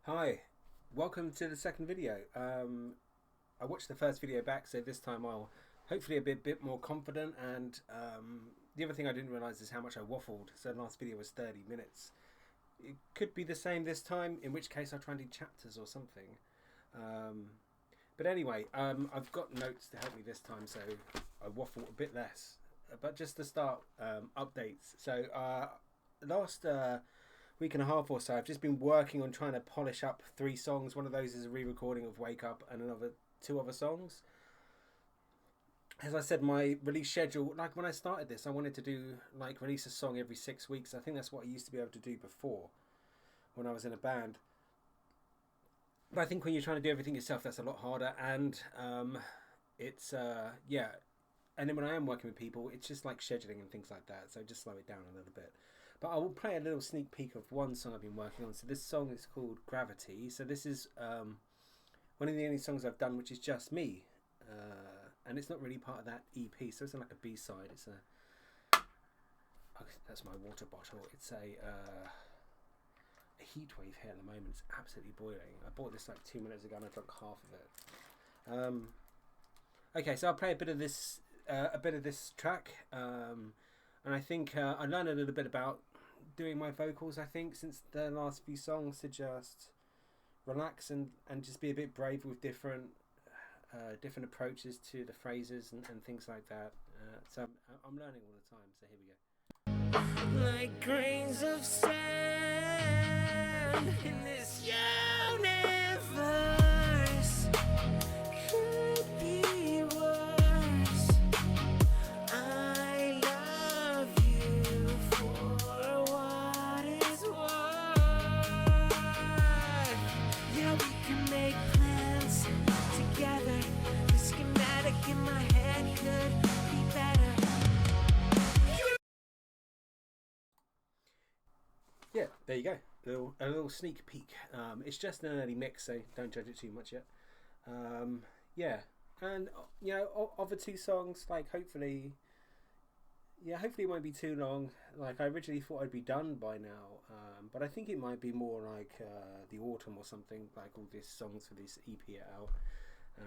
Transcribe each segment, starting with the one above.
Hi, welcome to the second video. I watched the first video back, so this time I'll hopefully a bit more confident. And the other thing I didn't realise is how much I waffled. So the last video was 30 minutes. It could be the same this time, in which case I'll try and do chapters or something. But anyway, I've got notes to help me this time, so I waffle a bit less. But just to start, updates. So last week and a half or so, I've just been working on trying to polish up 3 songs. One of those is a re-recording of Wake Up, and two other songs. As I said, my release schedule, like when I started this, I wanted to do release a song every 6 weeks. I think that's what I used to be able to do before when I was in a band. But I think when you're trying to do everything yourself, that's a lot harder. And it's yeah. And then when I am working with people, it's just like scheduling and things like that. So just slow it down a little bit. But I will play a little sneak peek of one song I've been working on. So this song is called Gravity. So this is one of the only songs I've done which is just me. And it's not really part of that EP. So it's like a B-side. It's that's my water bottle. It's a heat wave here at the moment. It's absolutely boiling. I bought this like 2 minutes ago and I drank half of it. Okay, so I'll play a bit of this track. And I think I learned a little bit about doing my vocals, I think, since the last few songs, to just relax and just be a bit brave with different approaches to the phrases and things like that. So I'm learning all the time, so here we go. Like grains of sand in this universe, could be worse. I love you for what it's worth. Yeah, we can make plans together. The schematic in my head could be better. Yeah, there you go. A little sneak peek. It's just an early mix, so don't judge it too much yet. Yeah, and you know, of the 2 songs, hopefully it won't be too long. I originally thought I'd be done by now, but I think it might be more like the autumn or something. Like all these songs for this EP are out,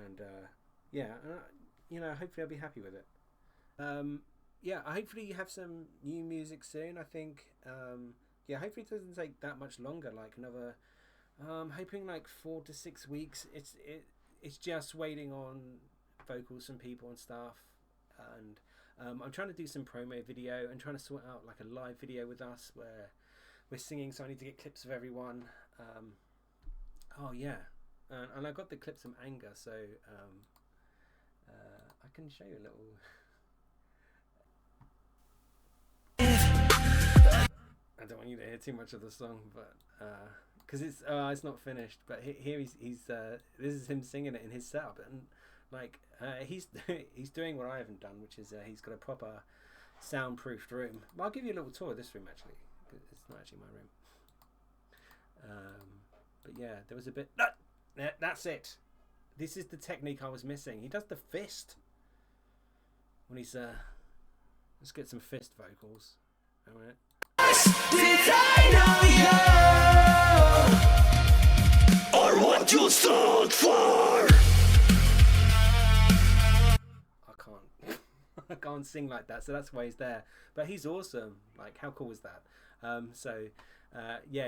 and hopefully I'll be happy with it. Hopefully you have some new music soon. I think. Hopefully it doesn't take that much longer. Like another, hoping 4 to 6 weeks. It's just waiting on vocals from people and stuff, and I'm trying to do some promo video and trying to sort out a live video with us where we're singing. So I need to get clips of everyone. And I got the clips from Anger, so I can show you a little. I don't want you to hear too much of the song, but because it's not finished. But here he's this is him singing it in his setup, and he's doing what I haven't done, which is he's got a proper soundproofed room. Well, I'll give you a little tour of this room actually. It's not actually my room. But yeah, there was a bit. That's it. This is the technique I was missing. He does the fist when he's let's get some fist vocals. All right. Did I know you, or what you stood for? I can't sing like that, so that's why he's there. But he's awesome. How cool is that?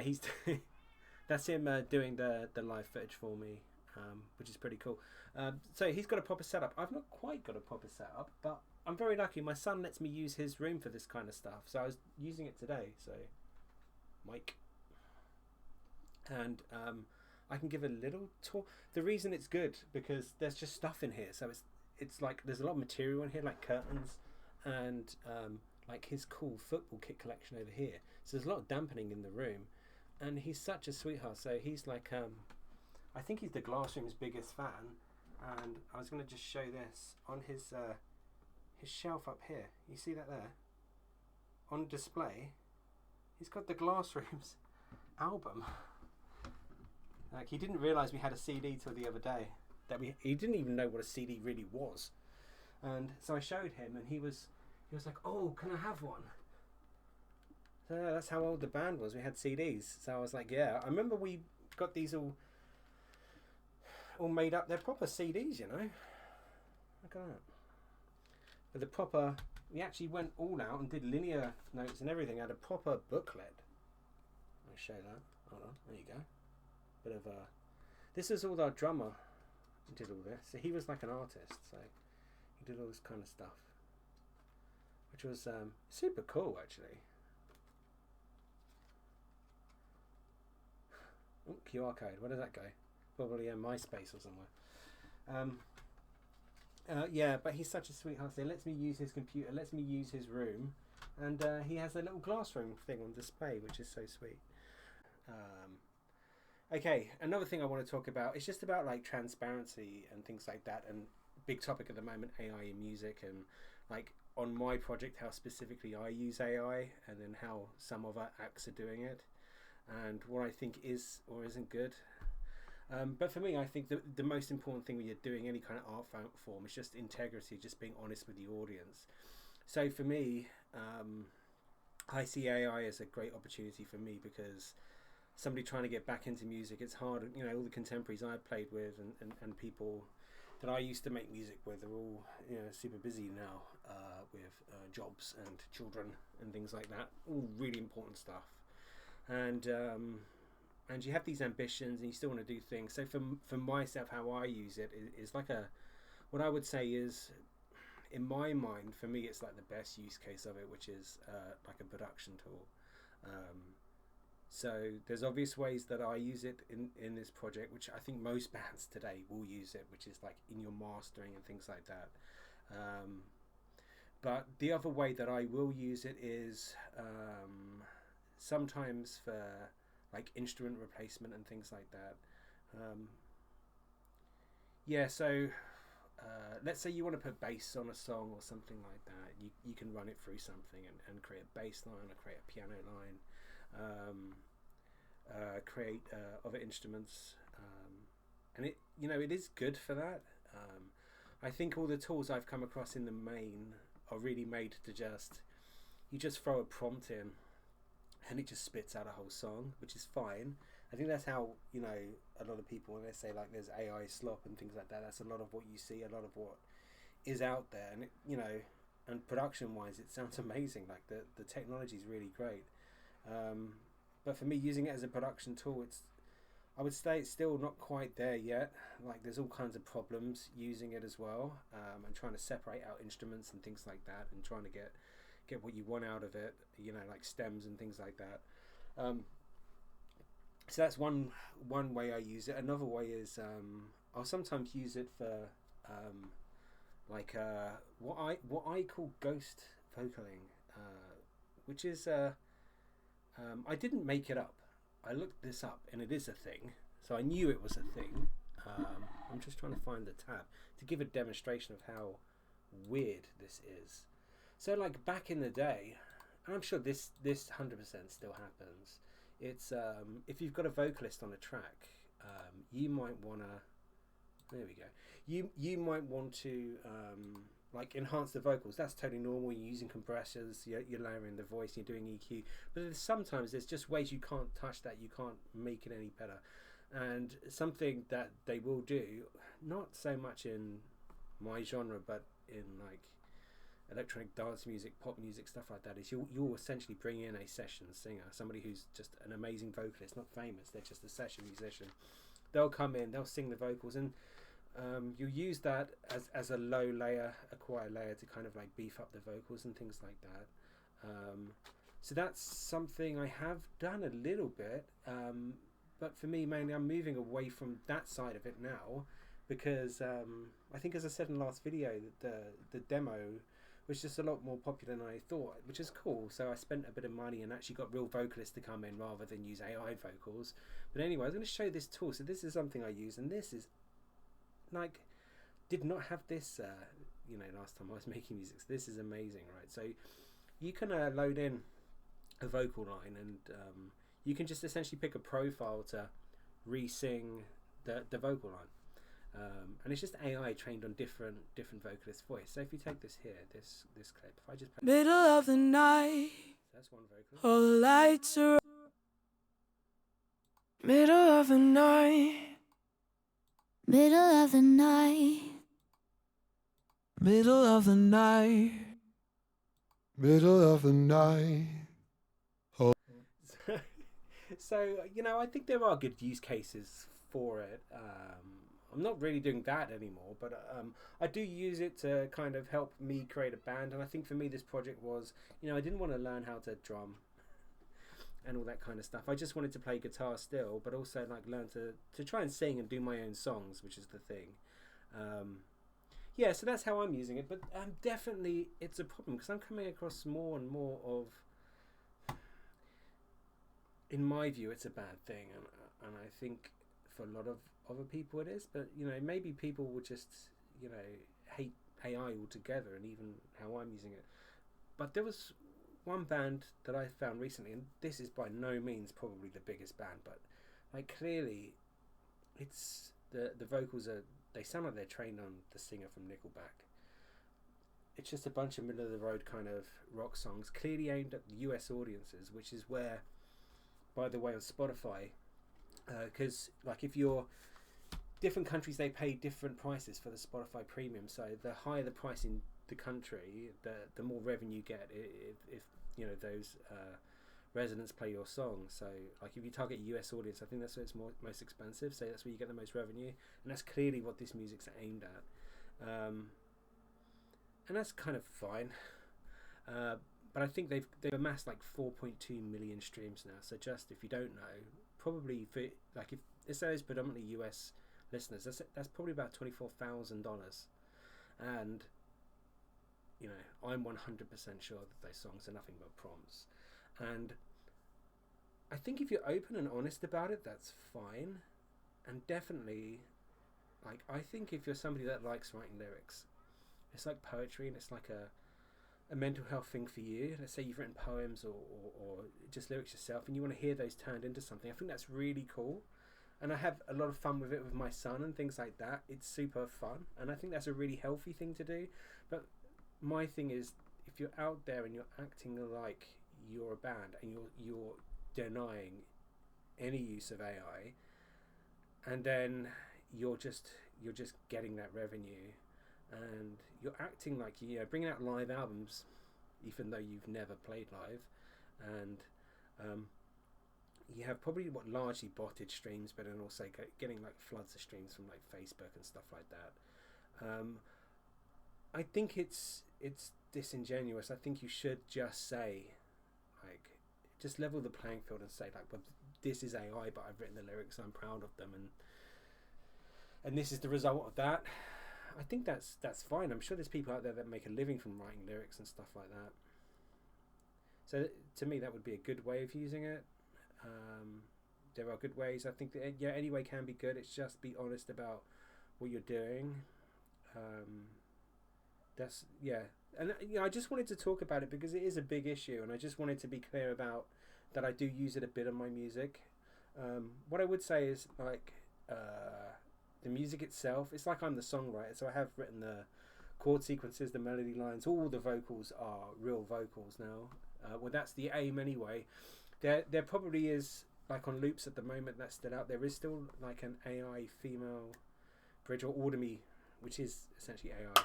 He's that's him doing the live footage for me, which is pretty cool. So he's got a proper setup. I've not quite got a proper setup, but I'm very lucky. My son lets me use his room for this kind of stuff, so I was using it today. So, Mike, and I can give a little tour. The reason it's good because there's just stuff in here, so it's there's a lot of material in here, like curtains, and his cool football kit collection over here. So there's a lot of dampening in the room, and he's such a sweetheart. So he's I think he's the Glassroom's biggest fan, and I was going to just show this on his shelf up here. You see that there? On display, he's got the Glassroom's album. He didn't realise we had a CD till the other day. He didn't even know what a CD really was. And so I showed him, and he was like, "Oh, can I have one?" So that's how old the band was. We had CDs. So I was like, "Yeah." I remember we got these all made up. They're proper CDs, you know. Look at that. With the proper, we actually went all out and did linear notes and everything. Had a proper booklet. I'll show that. Hold on. There you go. Bit of a. This is all our drummer. Did all this. So he was like an artist. So he did all this kind of stuff, which was super cool actually. Oh, QR code. Where does that go? Probably MySpace or somewhere. Yeah, but he's such a sweetheart. So he lets me use his computer, lets me use his room, and he has a little glass room thing on display, which is so sweet. Okay, another thing I want to talk about is just about like transparency and things like that, and big topic at the moment, AI in music, and like on my project, how specifically I use AI, and then how some other acts are doing it, and what I think is or isn't good. But for me, I think the most important thing when you're doing any kind of art form is just integrity, just being honest with the audience. So for me, I see AI as a great opportunity for me, because somebody trying to get back into music, it's hard. You know, all the contemporaries I played with and people that I used to make music with are all, you know, super busy now with jobs and children and things like that. All really important stuff. And you have these ambitions and you still want to do things. So for myself, how I use it is like what I would say is, in my mind, for me, it's like the best use case of it, which is like a production tool. So there's obvious ways that I use it in this project, which I think most bands today will use it, which is like in your mastering and things like that. But the other way that I will use it is sometimes for like instrument replacement and things like that. Yeah, so let's say you want to put bass on a song or something like that. You can run it through something and create a bass line or create a piano line. Create other instruments, and it is good for that. I think all the tools I've come across in the main are really made to you just throw a prompt in and it just spits out a whole song, which is fine. I think that's how, you know, a lot of people, when they say like there's AI slop and things like that, that's a lot of what you see, a lot of what is out there, and and production wise it sounds amazing. Like the technology is really great. But for me, using it as a production tool, I would say it's still not quite there yet. Like there's all kinds of problems using it as well, and trying to separate out instruments and things like that, and trying to get what you want out of it, you know, like stems and things like that. So that's one way I use it. Another way is I'll sometimes use it for like what I call ghost vocaling, which is I didn't make it up. I looked this up and it is a thing. So I knew it was a thing. I'm just trying to find the tab to give a demonstration of how weird this is. So like back in the day, and I'm sure this 100% still happens. It's if you've got a vocalist on a track, you might wanna. There we go. You might want to like enhance the vocals. That's totally normal. You're using compressors, you're lowering the voice, you're doing EQ. But sometimes there's just ways you can't touch that. You can't make it any better. And something that they will do, not so much in my genre, but in like electronic dance music, pop music, stuff like that, is you'll essentially bring in a session singer, somebody who's just an amazing vocalist, not famous, they're just a session musician. They'll come in, they'll sing the vocals, and you'll use that as a low layer, a choir layer, to kind of like beef up the vocals and things like that. So that's something I have done a little bit, but for me mainly I'm moving away from that side of it now, because I think, as I said in the last video, the demo was just a lot more popular than I thought, which is cool. So I spent a bit of money and actually got real vocalists to come in rather than use AI vocals. But anyway, I was going to show this tool. So this is something I use, and this is like, did not have this last time I was making music. So this is amazing, right? So you can load in a vocal line, and you can just essentially pick a profile to re-sing the vocal line. And it's just AI trained on different vocalist voice. So if you take this here, this clip, if I just play, middle of the night, so that's one vocalist. all the lights are Middle of the night. Middle of the night. Middle of the night. Middle of the night. So, you know, I think there are good use cases for it. I'm not really doing that anymore, but I do use it to kind of help me create a band. And I think for me, this project was, you know, I didn't want to learn how to drum and all that kind of stuff. I just wanted to play guitar still, but also like learn to try and sing and do my own songs, which is the thing. Yeah, so that's how I'm using it. But definitely it's a problem because I'm coming across more and more of, in my view, it's a bad thing, and I think for a lot of other people it is. But you know, maybe people will just, you know, hate AI altogether, and even how I'm using it. But there was one band that I found recently, and this is by no means probably the biggest band, but like clearly, it's the vocals are, they sound like they're trained on the singer from Nickelback. It's just a bunch of middle of the road kind of rock songs, clearly aimed at the US audiences, which is where, by the way, on Spotify, because like if you're different countries, they pay different prices for the Spotify Premium. So the higher the price in the country, the more revenue you get if you know those residents play your song. So like if you target a US audience, I think that's where it's most expensive. So that's where you get the most revenue, and that's clearly what this music's aimed at. And that's kind of fine. But I think they've amassed like 4.2 million streams now. So just if you don't know, probably for like if it says predominantly US listeners, that's probably about $24,000. And you know, I'm 100% sure that those songs are nothing but prompts. And I think if you're open and honest about it, that's fine. And definitely, like I think if you're somebody that likes writing lyrics, it's like poetry, and it's like a mental health thing for you. Let's say you've written poems or just lyrics yourself, and you want to hear those turned into something. I think that's really cool, and I have a lot of fun with it with my son and things like that. It's super fun, and I think that's a really healthy thing to do. But my thing is, if you're out there and you're acting like you're a band and you're denying any use of AI, and then you're just getting that revenue, and you're acting like, you know, bringing out live albums even though you've never played live, and you have probably what largely botted streams, but then also getting like floods of streams from like Facebook and stuff like that. I think it's disingenuous. I think you should just say, like, just level the playing field and say like, well, this is AI, but I've written the lyrics, I'm proud of them, and this is the result of that. I think that's fine. I'm sure there's people out there that make a living from writing lyrics and stuff like that. So to me, that would be a good way of using it. There are good ways. I think that, yeah, any way can be good. It's just be honest about what you're doing. That's, yeah. And you know, I just wanted to talk about it because it is a big issue, and I just wanted to be clear about that. I do use it a bit in my music. What I would say is like the music itself, it's like I'm the songwriter, so I have written the chord sequences, the melody lines, all the vocals are real vocals now. Well, that's the aim anyway. There probably is, like on loops at the moment that's still out, there is still like an AI female bridge, or Audemy, which is essentially AI,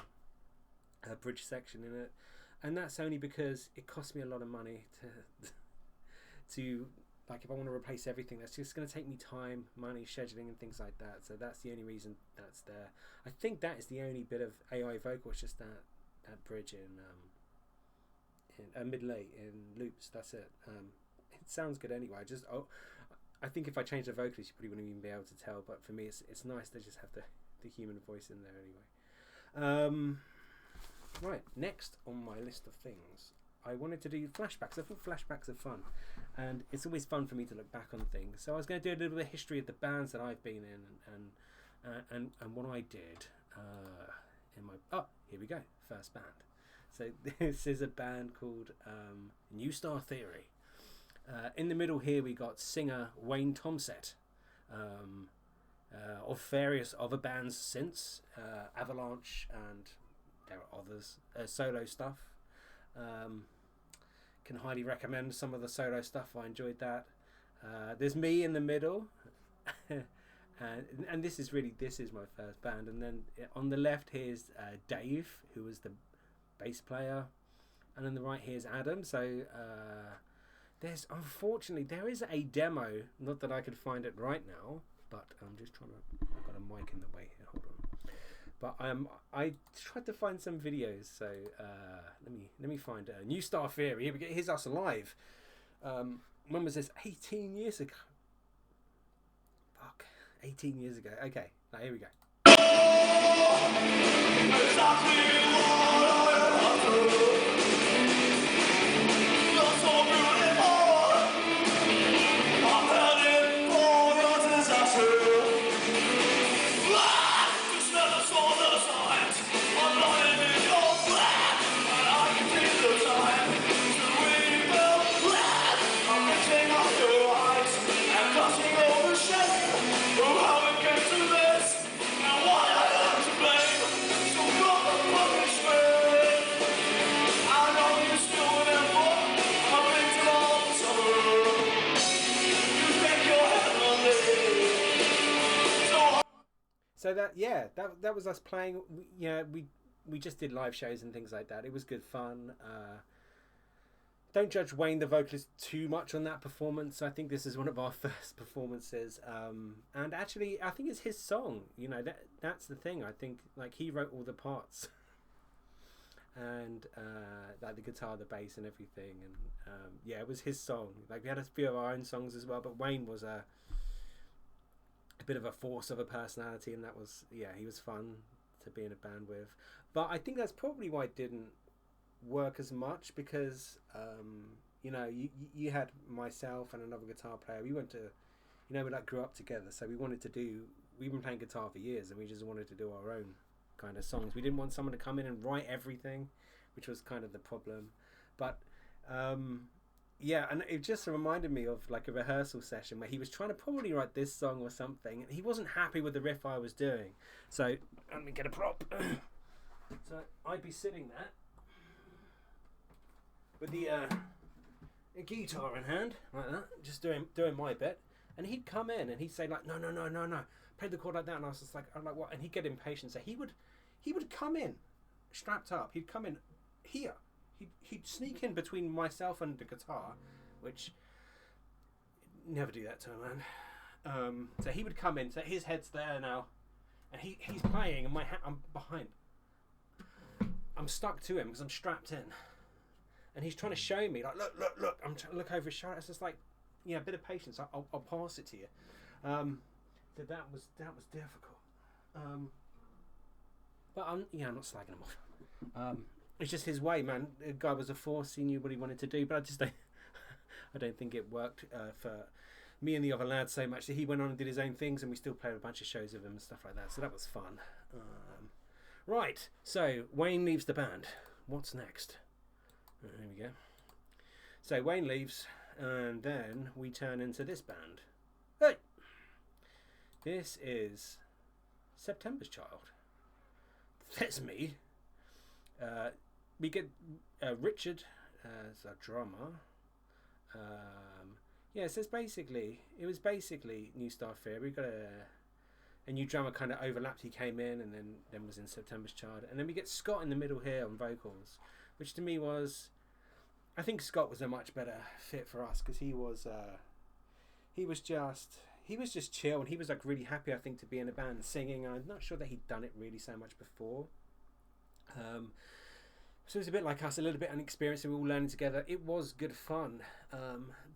a bridge section in it. And that's only because it costs me a lot of money to like, if I want to replace everything, that's just going to take me time, money, scheduling, and things like that. So that's the only reason that's there. I think that is the only bit of AI vocal. It's just that bridge in mid-late in loops. That's it. It sounds good anyway. I think if I change the vocalist, you probably wouldn't even be able to tell. But for me, it's nice to just have the human voice in there anyway. Right, next on my list of things, I wanted to do flashbacks. I thought flashbacks are fun, and it's always fun for me to look back on things. So I was going to do a little bit of history of the bands that I've been in, and what I did in my... Oh, here we go, first band. So this is a band called New Star Theory. In the middle here we got singer Wayne Tomset, of various other bands since, Avalanche, and there are others, solo stuff. Can highly recommend some of the solo stuff. I enjoyed that. There's me in the middle, and this is my first band. And then on the left here's Dave, who was the bass player, and on the right here's Adam. So there's unfortunately there is a demo, not that I could find it right now, but I'm just trying to. I've got a mic in the way here. Hold on. But I tried to find some videos. So let me find New Star Theory. Here we go. Here's us live. When was this? 18 years ago. Fuck. 18 years ago. Okay. Now here we go. So that was us playing. We just did live shows and things like that. It was good fun. Don't judge Wayne the vocalist too much on that performance. I think this is one of our first performances, and actually I think it's his song. That's the thing. I think like he wrote all the parts, and like the guitar, the bass, and everything. And it was his song. Like we had a few of our own songs as well, but Wayne was a bit of a force of a personality, and that was he was fun to be in a band with. But I think that's probably why it didn't work as much, because you had myself and another guitar player. We went to we like grew up together, so we've been playing guitar for years, and we just wanted to do our own kind of songs. We didn't want someone to come in and write everything, which was kind of the problem. But and it just reminded me of like a rehearsal session where he was trying to probably write this song or something, and he wasn't happy with the riff I was doing. So let me get a prop. So I'd be sitting there with the a guitar in hand, like that, just doing my bit, and he'd come in and he'd say like, no, play the chord like that, and I was just like, I'm like, what? And he'd get impatient. So he would come in, strapped up. He'd come in here. He'd sneak in between myself and the guitar, which never do that to a man. So he would come in. So his head's there now, and he's playing, and I'm behind. I'm stuck to him because I'm strapped in, and he's trying to show me like, look. I'm trying to look over his shoulder. It's just like, a bit of patience. I'll pass it to you. So that was difficult. But I'm not slagging him off. It's just his way, man. The guy was a force. He knew what he wanted to do, but I don't think it worked for me and the other lads so much. So he went on and did his own things, and we still played a bunch of shows with him and stuff like that. So that was fun. Right. So Wayne leaves the band. What's next? There we go. So Wayne leaves, and then we turn into this band. Hey, this is September's Child. That's me. We get Richard as a drummer. It was basically New Star Theory. We got a new drummer kind of overlapped. He came in and then was in September's Child, and then we get Scott in the middle here on vocals, which to me was, I think Scott was a much better fit for us because he was just chill, and he was like really happy, I think, to be in a band singing. I'm not sure that he'd done it really so much before. So it was a bit like us, a little bit unexperienced, and we were all learning together. It was good fun,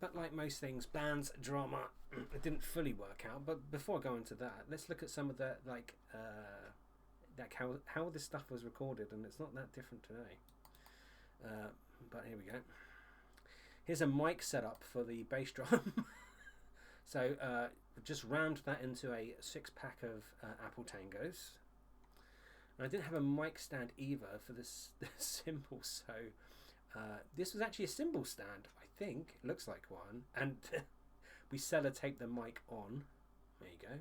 but like most things, bands, drama, it didn't fully work out. But before I go into that, let's look at some of the how this stuff was recorded, and it's not that different today. But here we go. Here's a mic setup for the bass drum. So just rammed that into a 6-pack of Apple Tangos. And I didn't have a mic stand either for this cymbal, so this was actually a cymbal stand, I think. It looks like one. And we sellotaped the mic on. There you go.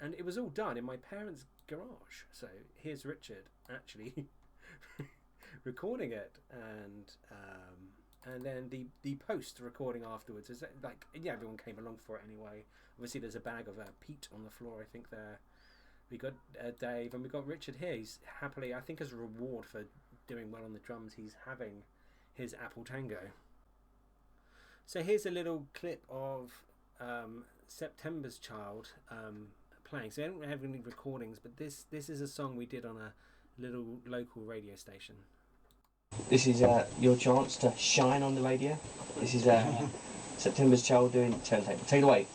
And it was all done in my parents' garage. So here's Richard actually recording it. And and then the post recording afterwards is like, yeah, everyone came along for it anyway. Obviously, there's a bag of peat on the floor. I think there. We got Dave and we got Richard here. He's happily, I think, as a reward for doing well on the drums, he's having his Apple Tango. So here's a little clip of September's Child playing. So I don't have any recordings, but this is a song we did on a little local radio station. This is your chance to shine on the radio. This is September's Child doing Turntable. Take it away.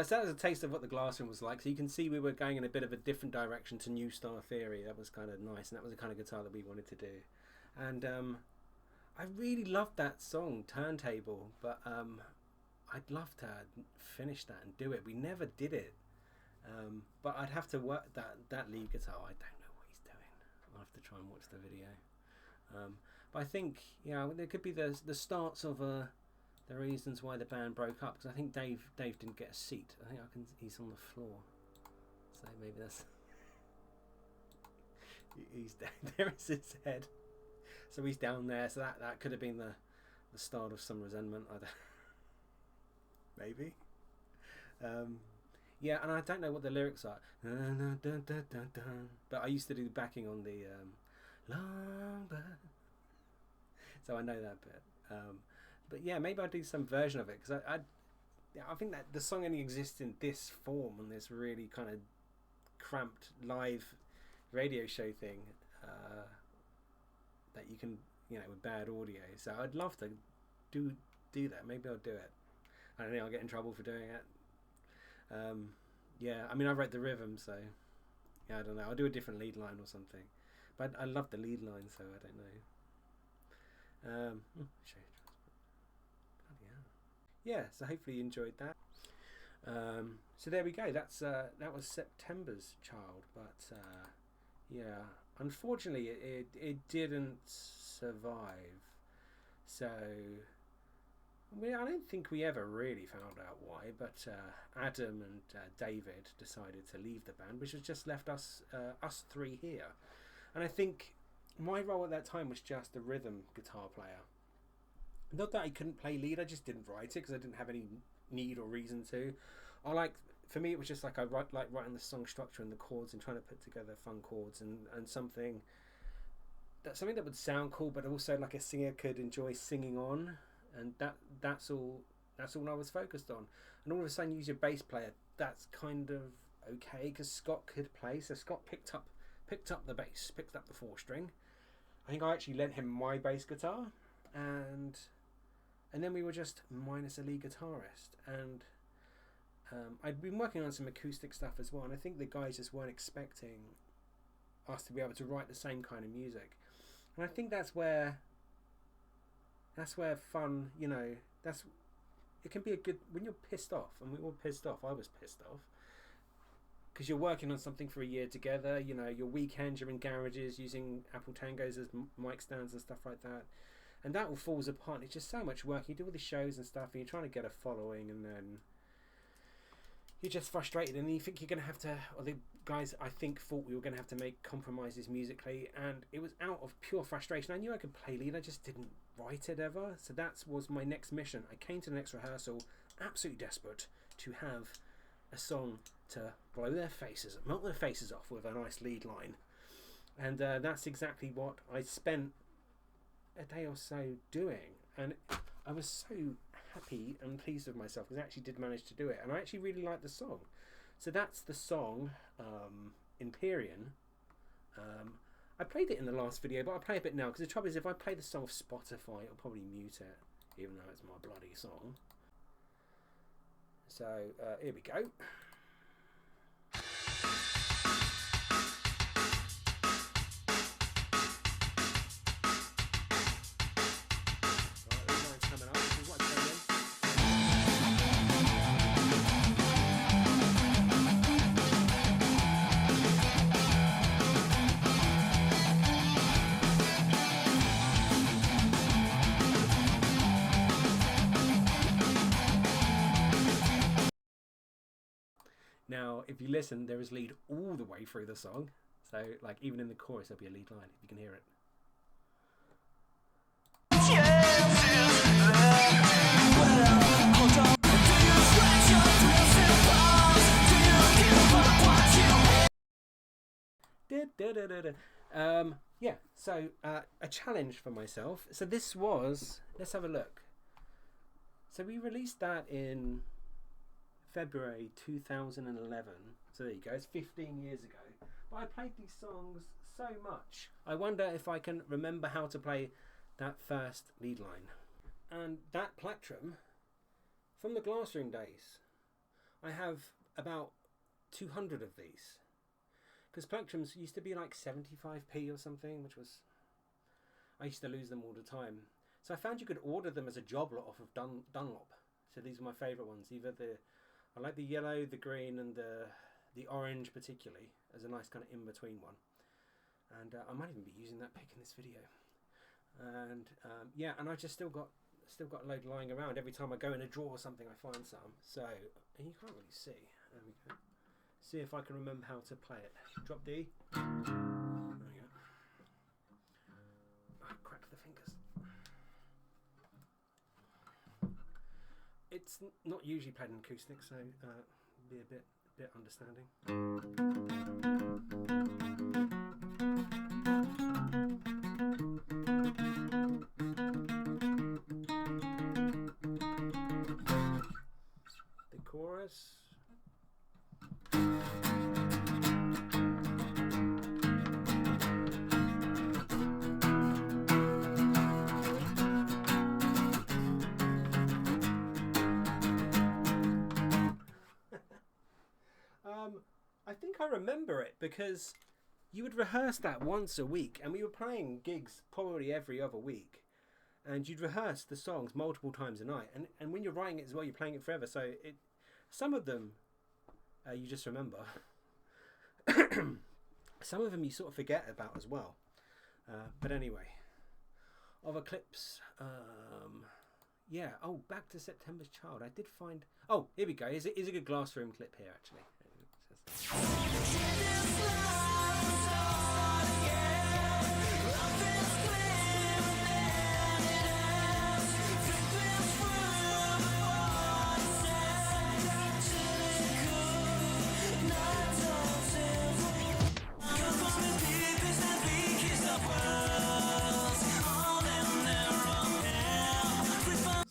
So that was a taste of what the Glassroom was like. So you can see we were going in a bit of a different direction to New Star Theory. That was kind of nice, and that was the kind of guitar that we wanted to do. And I really loved that song, Turntable, but I'd love to finish that and do it. We never did it, but I'd have to work that lead guitar. I don't know what he's doing. I'll have to try and watch the video. But I think, yeah, there could be the starts of the reasons why the band broke up, because I think Dave didn't get a seat. I think he's on the floor, so maybe that's he's down there is his head, so he's down there, so that could have been the start of some resentment. I don't maybe yeah, and I don't know what the lyrics are, but I used to do backing on the long bird, so I know that bit. But yeah, maybe I'll do some version of it, because I think that the song only exists in this form on this really kind of cramped live radio show thing that you can, with bad audio. So I'd love to do that. Maybe I'll do it. I don't think I'll get in trouble for doing it. Yeah, I mean, I wrote the rhythm, so yeah, I don't know. I'll do a different lead line or something. But I love the lead line, so I don't know. Yeah, so hopefully you enjoyed that. So there we go. That was September's Child, but yeah, unfortunately it didn't survive. So I don't think we ever really found out why. But Adam and David decided to leave the band, which has just left us three here. And I think my role at that time was just a rhythm guitar player. Not that I couldn't play lead, I just didn't write it because I didn't have any need or reason to. For me, it was just like I like writing the song structure and the chords and trying to put together fun chords and something that would sound cool, but also like a singer could enjoy singing on, and that's all I was focused on. And all of a sudden, use your bass player. That's kind of okay because Scott could play, so Scott picked up the bass, picked up the 4-string. I think I actually lent him my bass guitar, and then we were just minus a lead guitarist, and I'd been working on some acoustic stuff as well, and I think the guys just weren't expecting us to be able to write the same kind of music. And I think that's where fun, it can be a good, when you're pissed off, and we were pissed off, I was pissed off, because you're working on something for a year together, your weekends you're in garages using Apple Tangos as mic stands and stuff like that. And that all falls apart. It's just so much work. You do all the shows and stuff, and you're trying to get a following, and then you're just frustrated, and you think you're going to have to, or the guys I think thought we were going to have to make compromises musically, and it was out of pure frustration. I knew I could play lead, I just didn't write it ever. So that was my next mission. I came to the next rehearsal absolutely desperate to have a song to blow their faces, melt their faces off with a nice lead line. And that's exactly what I spent a day or so doing, and I was so happy and pleased with myself because I actually did manage to do it, and I actually really like the song. So that's the song, Empyrean. I played it in the last video, but I'll play a bit now because the trouble is if I play the song off Spotify, it'll probably mute it, even though it's my bloody song. So here we go. Now, if you listen, there is lead all the way through the song. So, like, even in the chorus, there'll be a lead line, if you can hear it. Yeah, so a challenge for myself. So this was, let's have a look. So we released that in February 2011. So there you go, it's 15 years ago. But I played these songs so much. I wonder if I can remember how to play that first lead line. And that plectrum from the Glassroom days. I have about 200 of these. Because plectrums used to be like 75p or something, which was... I used to lose them all the time. So I found you could order them as a job lot off of Dunlop. So these are my favourite ones. Either the... I like the yellow, the green and the orange particularly as a nice kind of in-between one. And I might even be using that pick in this video. And yeah, and I just still got a load lying around. Every time I go in a drawer or something, I find some. So, and you can't really see. There we go. See if I can remember how to play it. Drop D. There we go. Oh, crack the fingers. It's not usually played in acoustic, so be a bit understanding. The chorus. I think I remember it because you would rehearse that once a week, and we were playing gigs probably every other week, and you'd rehearse the songs multiple times a night, and when you're writing it as well, you're playing it forever, so some of them you just remember. Some of them you sort of forget about as well, but anyway, other clips. Yeah, oh, back to September's Child. I did find... Oh, here we go. Is a good Glassroom clip here, actually.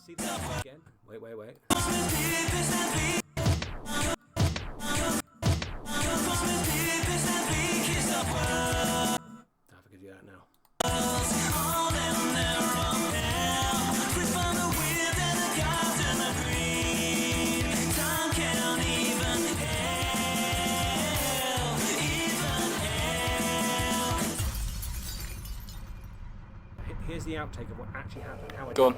See that again? Wait. I could do that now. Here's the outtake of what actually happened. How I Go on.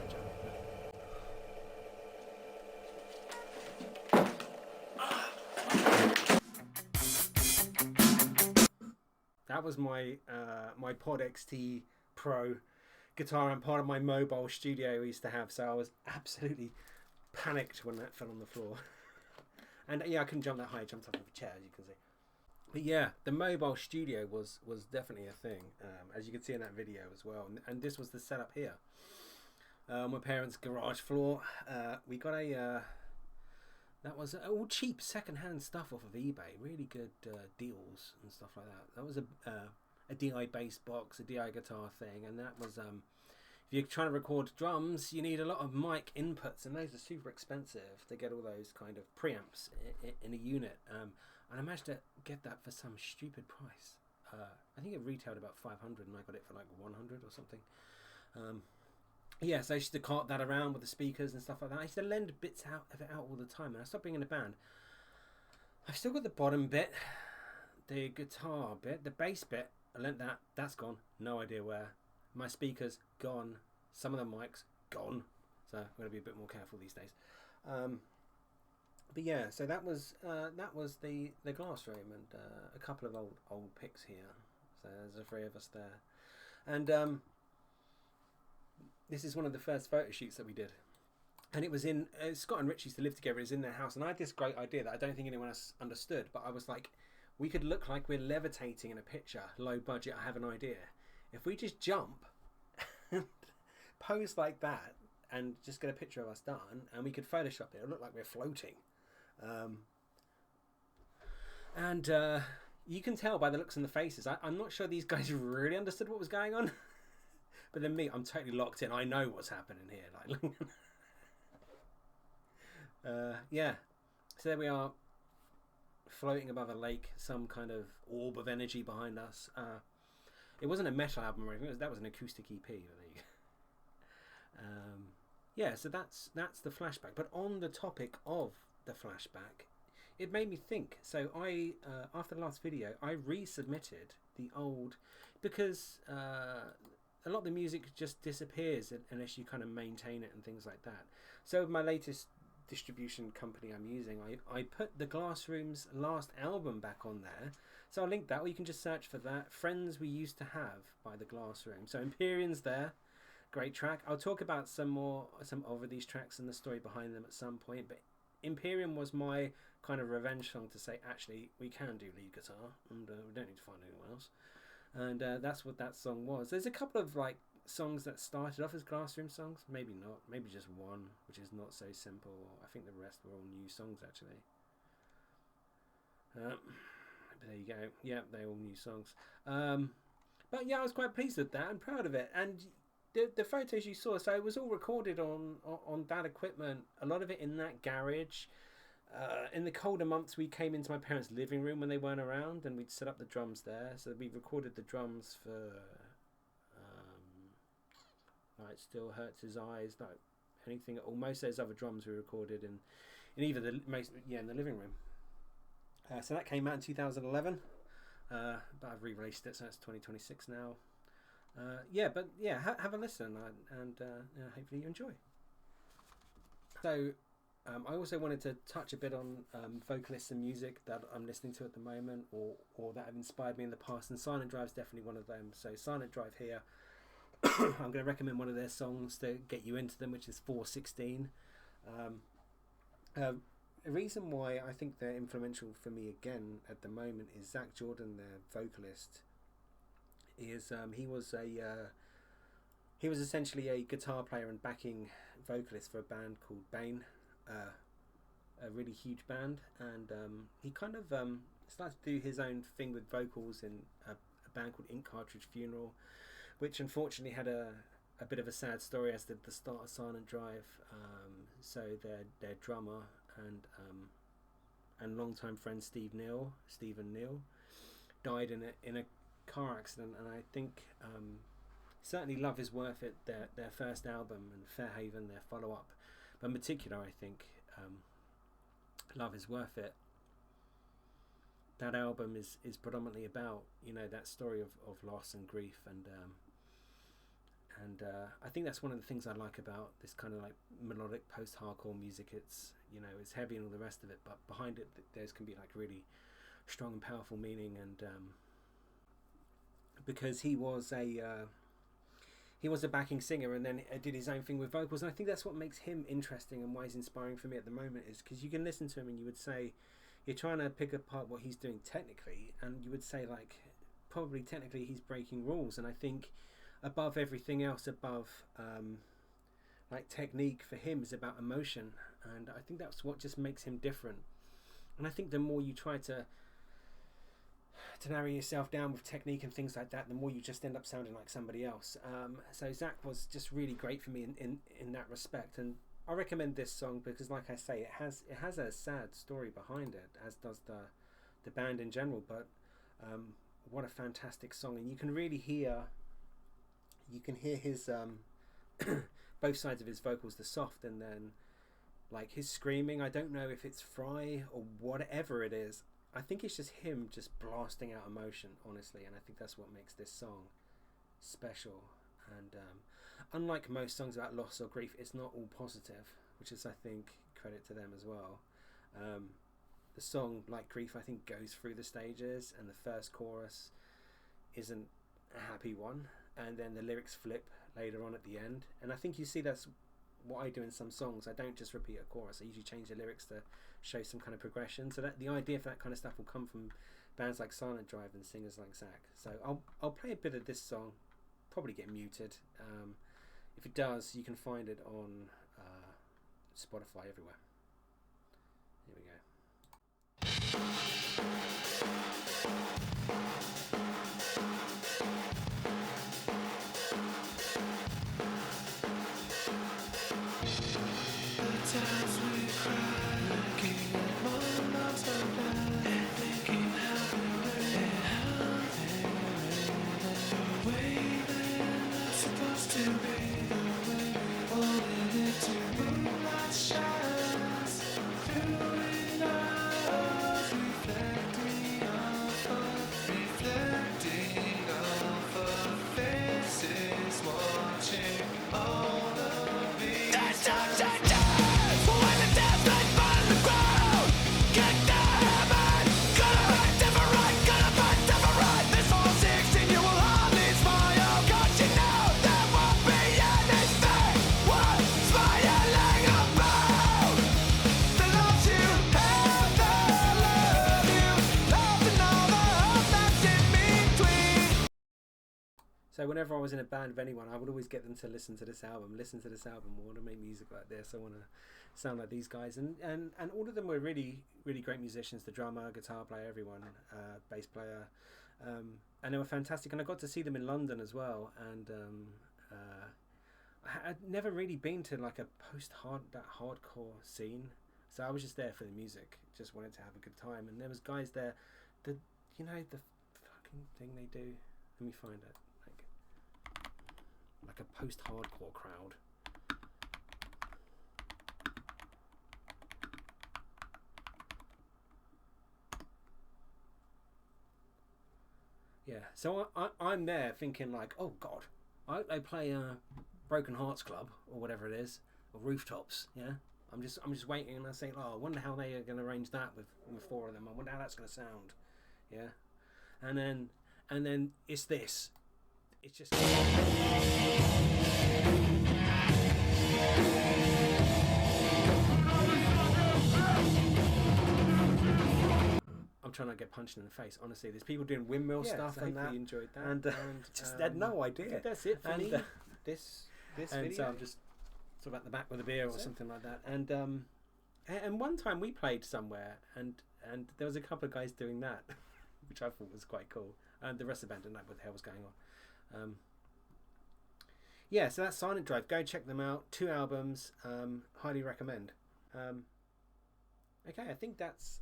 That was my my Pod XT Pro guitar and part of my mobile studio I used to have, so I was absolutely panicked when that fell on the floor. And yeah, I couldn't jump that high, I jumped off of a chair, as you can see. But yeah, the mobile studio was definitely a thing, as you can see in that video as well. And this was the setup here. My parents' garage floor. We got a... that was all cheap second-hand stuff off of eBay. Really good deals and stuff like that. That was a DI bass box, a DI guitar thing. And that was... if you're trying to record drums, you need a lot of mic inputs, and those are super expensive to get all those kind of preamps in a unit. And I managed to get that for some stupid price. I think it retailed about 500, and I got it for like 100 or something. Yeah, so I used to cart that around with the speakers and stuff like that. I used to lend bits of it out all the time, and I stopped being in a band. I've still got the bottom bit, the guitar bit, the bass bit. I lent that. That's gone. No idea where. My speakers gone. Some of the mics gone. So I'm going to be a bit more careful these days. But yeah, so that was the glass room, and a couple of old pics here. So there's the three of us there, and this is one of the first photo shoots that we did, and it was in Scott and Rich used to live together. It was in their house, and I had this great idea that I don't think anyone else understood, but I was like, we could look like we're levitating in a picture, low budget. I have an idea. If we just jump, pose like that, and just get a picture of us done, and we could Photoshop it, it'll look like we're floating. And you can tell by the looks in the faces. I'm not sure these guys really understood what was going on. But then me, I'm totally locked in. I know what's happening here. Like, yeah. So there we are, floating above a lake, some kind of orb of energy behind us. It wasn't a metal album or anything. That was an acoustic EP. There you go. Yeah, so that's the flashback. But on the topic of the flashback, it made me think. So I, after the last video, I resubmitted the old, because a lot of the music just disappears unless you kind of maintain it and things like that. So my latest distribution company I'm using, I put the Glassroom's last album back on there. So I'll link that, or you can just search for that. Friends We Used to Have by the Glassroom. So Empyrean's there. Great track. I'll talk about some of these tracks and the story behind them at some point, but Empyrean was my kind of revenge song to say, actually, we can do lead guitar, and we don't need to find anyone else. And that's what that song was. There's a couple of like songs that started off as Glassroom songs. Maybe not. Maybe just one, which is Not So Simple. I think the rest were all new songs, actually. But there you go. Yeah, they're all new songs. But yeah, I was quite pleased with that and proud of it. And the photos you saw, so it was all recorded on that equipment. A lot of it in that garage. In the colder months, we came into my parents' living room when they weren't around, and we'd set up the drums there. So we recorded the drums for like Still Hurts His Eyes, like anything. Almost those other drums we recorded in either the in the living room. So that came out in 2011, but I've re-released it, so it's 2026 now. Have a listen, and hopefully you enjoy. So. I also wanted to touch a bit on vocalists and music that I'm listening to at the moment, or that have inspired me in the past, and Silent Drive's definitely one of them. So Silent Drive here, I'm going to recommend one of their songs to get you into them, which is 416. A reason why I think they're influential for me again at the moment is Zach Jordan, their vocalist. He was essentially a guitar player and backing vocalist for a band called Bane. A really huge band, and he kind of started to do his own thing with vocals in a band called Ink Cartridge Funeral, which unfortunately had a bit of a sad story, as did the start of Silent Drive. So their drummer and longtime friend Stephen Neal died in a car accident, and I think certainly Love Is Worth It, their first album, and Fairhaven, their follow-up. But in particular, I think Love Is Worth It, that album is predominantly about, that story of loss and grief, and I think that's one of the things I like about this kind of like melodic post-hardcore music. It's it's heavy and all the rest of it, but behind it there's can be like really strong and powerful meaning, and because he was a backing singer and then did his own thing with vocals, and I think that's what makes him interesting and why he's inspiring for me at the moment, is because you can listen to him and you would say you're trying to pick apart what he's doing technically, and you would say like probably technically he's breaking rules, and I think above everything else, above like technique, for him is about emotion, and I think that's what just makes him different. And I think the more you try to to narrow yourself down with technique and things like that, the more you just end up sounding like somebody else. So Zach was just really great for me in that respect, and I recommend this song because, like I say, it has a sad story behind it, as does the band in general. But what a fantastic song, and you can really hear his both sides of his vocals, the soft and then like his screaming. I don't know if it's Fry or whatever it is. I think it's just him just blasting out emotion, honestly, and I think that's what makes this song special. And unlike most songs about loss or grief, it's not all positive, which is, I think, credit to them as well. The song, like Grief, I think goes through the stages, and the first chorus isn't a happy one, and then the lyrics flip later on at the end. And I think you see that's what I do in some songs. I don't just repeat a chorus. I usually change the lyrics to show some kind of progression. So that the idea for that kind of stuff will come from bands like Silent Drive and singers like Zach. So I'll play a bit of this song. Probably get muted. If it does, you can find it on Spotify everywhere. Here we go. Times we cry, looking at one lost love, and thinking how the way that it's supposed to be, the way holding it to moonlight shines through it all, reflecting off of faces, watching all of these. That's So whenever I was in a band with anyone, I would always get them to listen to this album. I want to make music like this. I want to sound like these guys. And all of them were really, really great musicians. The drummer, guitar player, everyone, bass player. And they were fantastic. And I got to see them in London as well. And I'd never really been to like a that hardcore scene. So I was just there for the music. Just wanted to have a good time. And there was guys there. The fucking thing they do. Let me find it. Like a post-hardcore crowd. Yeah, so I'm there thinking like, oh God, I play Broken Hearts Club or whatever it is, or Rooftops. Yeah, I'm just waiting, and I say, oh, I wonder how they are going to arrange that with four of them. I wonder how that's going to sound. Yeah, and then it's this. It's just. I'm trying to get punched in the face. Honestly, there's people doing windmill stuff, and that. Enjoyed that, and just had no idea. That's it for me. This video. So I'm just sort of at the back with a beer or something like that. And one time we played somewhere, and there was a couple of guys doing that, which I thought was quite cool. And the rest of the band didn't know what the hell was going on. Yeah, so that's Silent Drive. Go check them out. 2 albums. Highly recommend. Okay, I think that's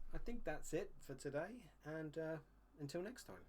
it for today. And until next time.